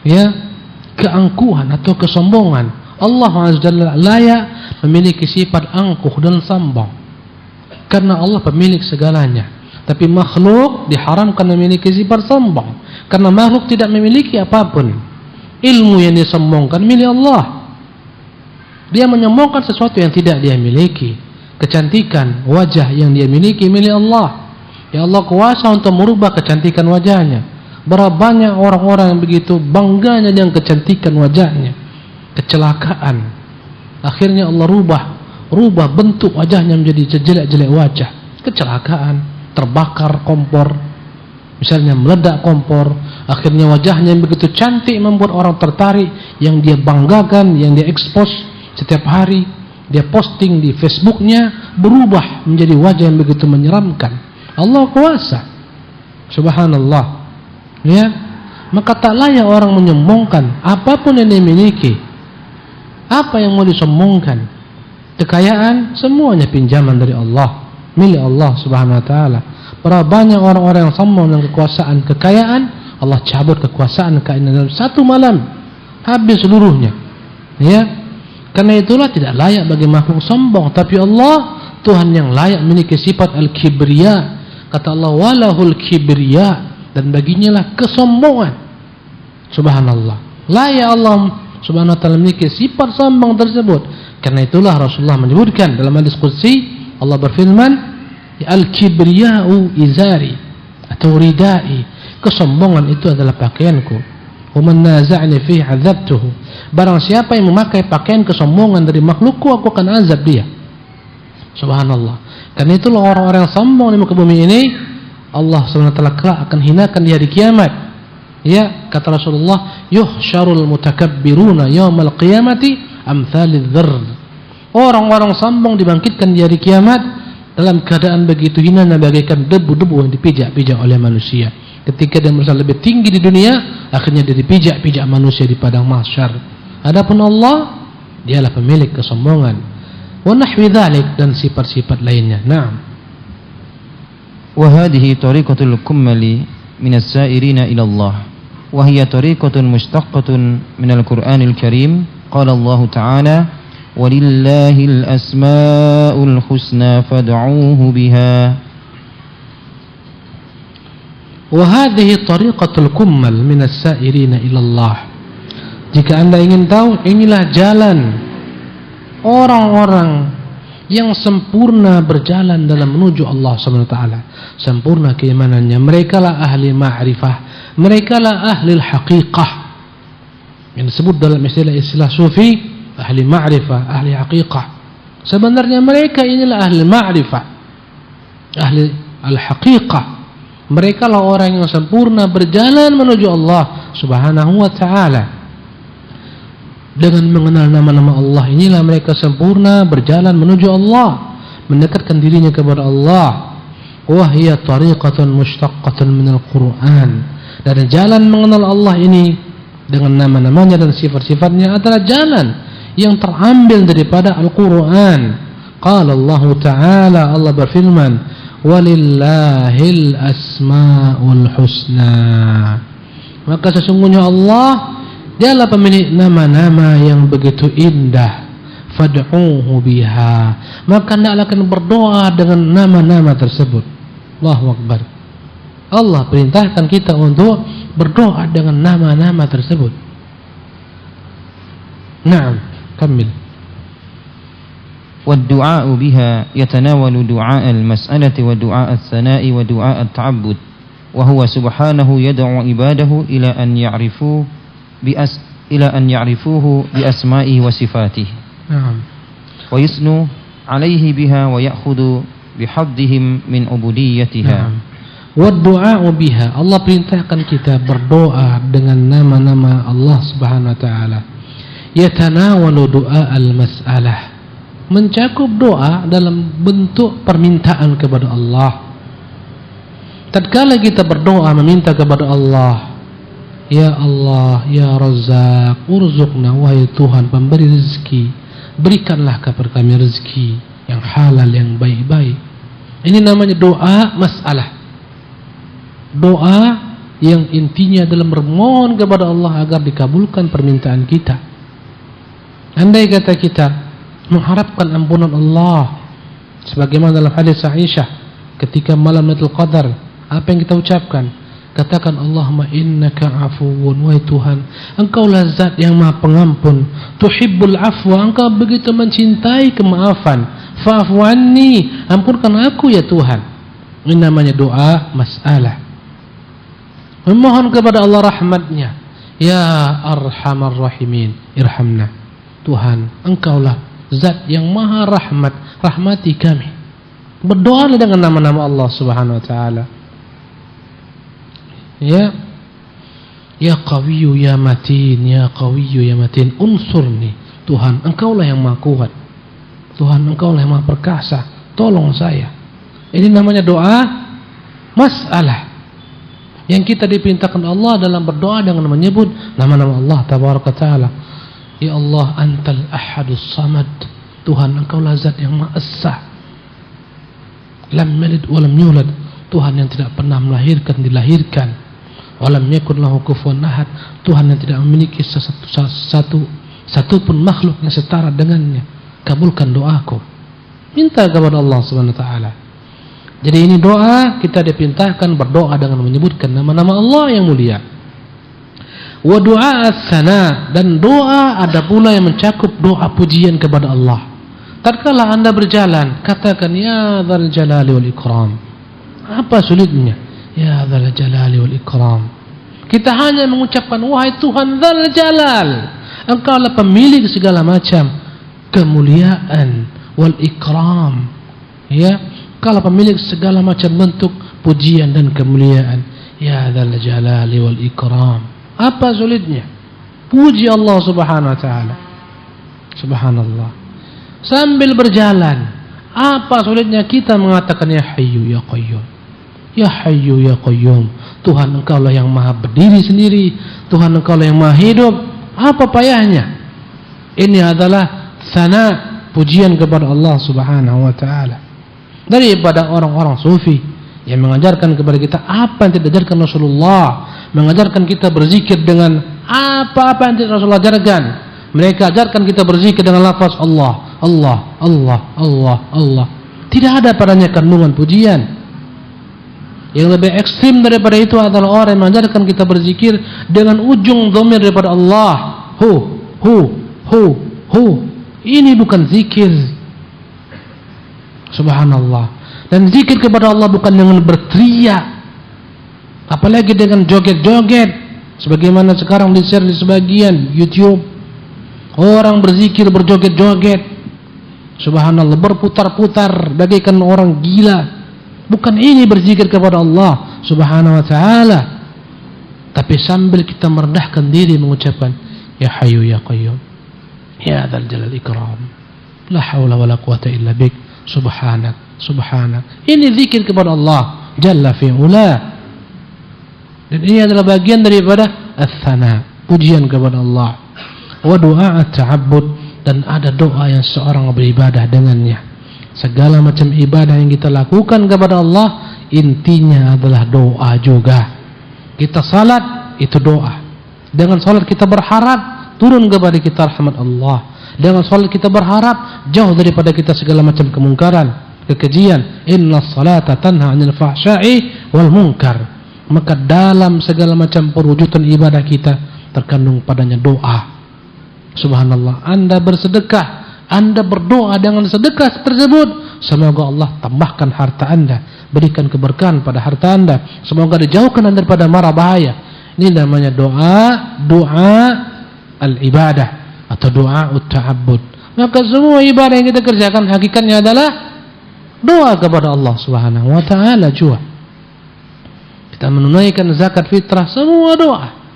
ya, keangkuhan atau kesombongan. Allah Azza wa Jalla layak memiliki sifat angkuh dan sombong karena Allah pemilik segalanya. Tapi makhluk diharamkan memiliki sifat sombong karena makhluk tidak memiliki apapun. Ilmu yang disombongkan milik Allah. Dia menyombongkan sesuatu yang tidak dia miliki. Kecantikan wajah yang dia miliki milik Allah. Ya Allah kuasa untuk merubah kecantikan wajahnya. Berapa banyak orang-orang yang begitu bangganya dengan kecantikan wajahnya. Kecelakaan. Akhirnya Allah rubah bentuk wajahnya menjadi jelek-jelek wajah. Kecelakaan, terbakar kompor. Misalnya meledak kompor, akhirnya wajahnya yang begitu cantik membuat orang tertarik, yang dia banggakan, yang dia expose setiap hari, dia posting di Facebooknya, berubah menjadi wajah yang begitu menyeramkan. Allah kuasa. Subhanallah. Ya, maka tak layak orang menyombongkan apapun yang dimiliki. Apa yang mau disombongkan? Kekayaan semuanya pinjaman dari Allah, milik Allah Subhanahu wa taala. Berapa banyak orang-orang yang sombong dengan kekuasaan, kekayaan, Allah cabut kekuasaan kekayaan dalam satu malam, habis seluruhnya. Ya, karena itulah tidak layak bagi makhluk sombong. Tapi Allah Tuhan yang layak memiliki sifat al-kibriya. Kata Allah, walahul kibriya, dan baginya lah kesombongan. Subhanallah. Layak Allah Subhanahu wa taala memiliki sifat sombong tersebut. Karena itulah Rasulullah menyebutkan dalam hadis qudsi, Allah berfirman, al-kibriya'u izari atau ridai. Kesombongan itu adalah pakaianku. Wa man naza'ani fihi 'adzabtuhu. Barang siapa yang memakai pakaian kesombongan dari makhlukku, aku akan azab dia. Subhanallah. Karena itulah orang-orang yang sombong di muka bumi ini, Allah SWT akan hinakan di hari kiamat. Ya, kata Rasulullah, yuhsyarul mutakabbiruna yaumal qiyamati amthalidz dzarr. Orang-orang sombong dibangkitkan di hari kiamat dalam keadaan begitu hinanya bagaikan debu-debu yang dipijak-pijak oleh manusia. Ketika dia merasa lebih tinggi di dunia, akhirnya dia dipijak-pijak manusia di padang mahsyar. Adapun Allah, dialah pemilik kesombongan. Wa nahwi dzalik, dan sifat-sifat lainnya. Naam. Wa hadhihi tariqatul kummali minas sairina ila Allah. Wa hiya tariqatun mushtaqqatun minal Qur'anil Karim. Qala Allah Ta'ala, walillahil asma'ul husna fad'uuhu biha. Wa hadhihi tariqatul kummal minas sairina ila Allah. Jika Anda ingin tahu, inilah jalan orang-orang yang sempurna berjalan dalam menuju Allah Subhanahu wa taala. Sempurna keimanannya. Mereka lah ahli ma'rifah, mereka lah ahli haqiqah. Yang disebut dalam istilah sufi, ahli ma'rifah, ahli haqiqah. Sebenarnya mereka inilah ahli ma'rifah, ahli al-haqiqah. Mereka lah orang yang sempurna berjalan menuju Allah Subhanahu wa taala. Dengan mengenal nama-nama Allah, inilah mereka sempurna berjalan menuju Allah, mendekatkan dirinya kepada Allah. Wa hiya tariqatun mushtaqqatun minal Qur'an. Dan jalan mengenal Allah ini dengan nama-namanya dan sifat-sifatnya adalah jalan yang terambil daripada Al-Qur'an. Qala Allah Ta'ala, Allah berfirman, walillahil asma'ul husna. Maka sesungguhnya Allah, dialah pemilik nama-nama yang begitu indah. Fad'uuhu biha. Maka hendaklah kalian berdoa dengan nama-nama tersebut. Allahu Akbar. Allah perintahkan kita untuk berdoa dengan nama-nama tersebut. Naam, kamil. والدعاء بها يتناول دعاء المسألة ودعاء الثناء ودعاء التعبد وهو سبحانه يدعو عباده إلى أن يعرفوه بأسمائه وصفاته ويثنوا عليه بها ويأخذ بحظهم من عبوديتها. والدعاء بها, Allah perintahkan kita berdoa dengan nama-nama Allah Subhanahu wa taala. Yatanawalu du'a al-mas'alah, mencakup doa dalam bentuk permintaan kepada Allah. Tatkala kita berdoa meminta kepada Allah, ya Allah, ya Razzaq, urzuqna, wahai Tuhan pemberi rezeki, berikanlah kepada kami rezeki yang halal, yang baik-baik. Ini namanya doa masalah, doa yang intinya adalah bermohon kepada Allah agar dikabulkan permintaan kita. Andai kata kita mengharapkan ampunan Allah, sebagaimana dalam hadis Aisyah ketika malam Lailatul Qadar, apa yang kita ucapkan? Katakan, Allahumma innaka afuwun, wahai Tuhan, Engkaulah zat yang maha pengampun, tuhibbul afwa, Engkau begitu mencintai kemaafan, fa'fu anni, ampunkan aku ya Tuhan. Ini namanya doa masalah, memohon kepada Allah rahmatnya. Ya arhamar rahimin, irhamna, Tuhan, Engkaulah zat yang maha rahmat, rahmati kami. Berdoa dengan nama-nama Allah subhanahu wa ta'ala. Ya Qawiyyu ya Matin, ya Qawiyyu ya Matin, unsurni, Tuhan, Engkaulah yang maha kuat, Tuhan, Engkaulah yang maha perkasa, tolong saya. Ini namanya doa masalah, yang kita diperintahkan Allah dalam berdoa dengan menyebut nama-nama Allah tabaraka taala. Ya Allah, Antal Ahadus Samad, Tuhan, Engkaulah zat yang maha esa, lam yalid walam yulad, Tuhan yang tidak pernah melahirkan, dilahirkan. Walam yakun lahu kufuwan ahad, Tuhan yang tidak memiliki satu pun makhluk yang setara dengannya. Kabulkan doaku. Minta kepada Allah Subhanahu wa taala. Jadi ini doa, kita diperintahkan berdoa dengan menyebutkan nama-nama Allah yang mulia. Wa du'a as-sana, dan doa ada pula yang mencakup doa pujian kepada Allah. Tatkala Anda berjalan, katakan ya dzal jalali wal ikram. Apa sulitnya? Ya dzal jalali wal ikram. Kita hanya mengucapkan, wahai Tuhan dzal jalal, Engkaulah pemilik segala macam kemuliaan, wal ikram, ya, Engkaulah pemilik segala macam bentuk pujian dan kemuliaan. Ya dzal jalali wal ikram. Apa sulitnya? Puji Allah subhanahu wa ta'ala. Subhanallah. Sambil berjalan, apa sulitnya kita mengatakan ya hayyu ya qayyum, ya hayyu ya qayyum, Tuhan, Engkaulah yang maha berdiri sendiri, Tuhan, Engkaulah yang maha hidup. Apa payahnya? Ini adalah sana, pujian kepada Allah subhanahu wa ta'ala. Daripada orang-orang sufi yang mengajarkan kepada kita apa yang tidak diajarkan Rasulullah, mengajarkan kita berzikir dengan apa-apa yang tidak Rasulullah ajarkan. Mereka ajarkan kita berzikir dengan lafaz Allah, Allah, Allah, Allah, Allah. Tidak ada padanya kandungan pujian. Yang lebih ekstrim daripada itu adalah orang yang mengajarkan kita berzikir dengan ujung dhamir daripada Allah. Hu. Ini bukan zikir. Subhanallah. Dan zikir kepada Allah bukan dengan berteriak, apalagi dengan joget-joget, sebagaimana sekarang di-share di sebagian YouTube. Orang berzikir berjoget-joget, subhanallah, berputar-putar bagaikan orang gila. Bukan ini berzikir kepada Allah subhanahu wa ta'ala. Tapi sambil kita merendahkan diri mengucapkan ya hayyu ya qayyum, ya dzal jalal ikram, la haula wala quwata illa bik, subhanak, subhanak. Ini zikir kepada Allah jalla fi'ula. Dan ini adalah bagian daripada as-sana, pujian kepada Allah. Wa du'a at-ta'abbud, dan ada doa yang seorang beribadah dengannya. Segala macam ibadah yang kita lakukan kepada Allah intinya adalah doa juga. Kita salat, itu doa. Dengan salat kita berharap turun kepada kita rahmat Allah. Dengan salat kita berharap jauh daripada kita segala macam kemungkaran, kekejian. Innas salata tanha 'anil fahsya'i wal munkar. Maka dalam segala macam perwujudan ibadah kita terkandung padanya doa. Subhanallah. Anda bersedekah, Anda berdoa dengan sedekah tersebut, semoga Allah tambahkan harta Anda, berikan keberkahan pada harta Anda, semoga dijauhkan Anda daripada mara bahaya. Ini namanya doa al-ibadah atau doa ut-ta'abbud. Maka semua ibadah yang kita kerjakan hakikatnya adalah doa kepada Allah Subhanahu wa ta'ala juga. Kita menunaikan zakat fitrah, semua doa.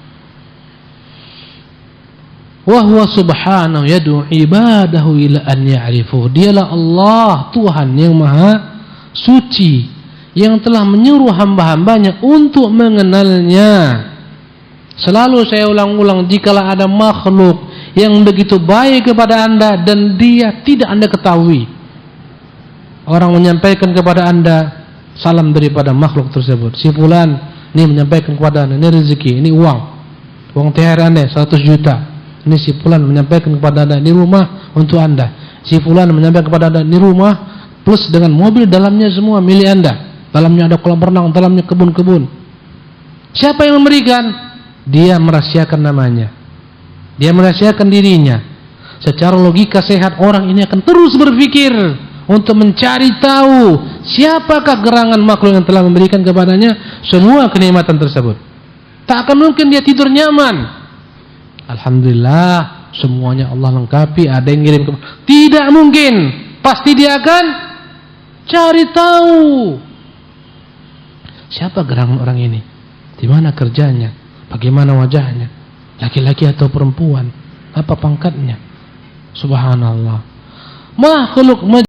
Wa huwa subhanahu yad'u ibadahu ila an ya'rifu. Dialah Allah, Tuhan yang maha suci, yang telah menyuruh hamba-hambanya untuk mengenalnya. Selalu saya ulang-ulang, jikalau ada makhluk yang begitu baik kepada Anda dan dia tidak Anda ketahui, orang menyampaikan kepada Anda salam daripada makhluk tersebut, si fulan Ini menyampaikan kepada Anda, ini rezeki, ini uang THR Anda 100 juta. Ini si fulan menyampaikan kepada Anda, ini rumah untuk Anda. Si fulan menyampaikan kepada Anda, ini rumah plus dengan mobil dalamnya semua milik Anda. Dalamnya ada kolam renang, dalamnya kebun-kebun. Siapa yang memberikan? Dia merahasiakan namanya. Dia merahasiakan dirinya. Secara logika sehat orang ini akan terus berpikir untuk mencari tahu siapakah gerangan makhluk yang telah memberikan kepadanya semua kenikmatan tersebut. Tak akan mungkin dia tidur nyaman. Alhamdulillah, semuanya Allah lengkapi, ada yang ngirim tidak mungkin. Pasti dia akan cari tahu siapa gerangan orang ini, di mana kerjanya, bagaimana wajahnya, laki-laki atau perempuan, apa pangkatnya. Subhanallah. Makhluk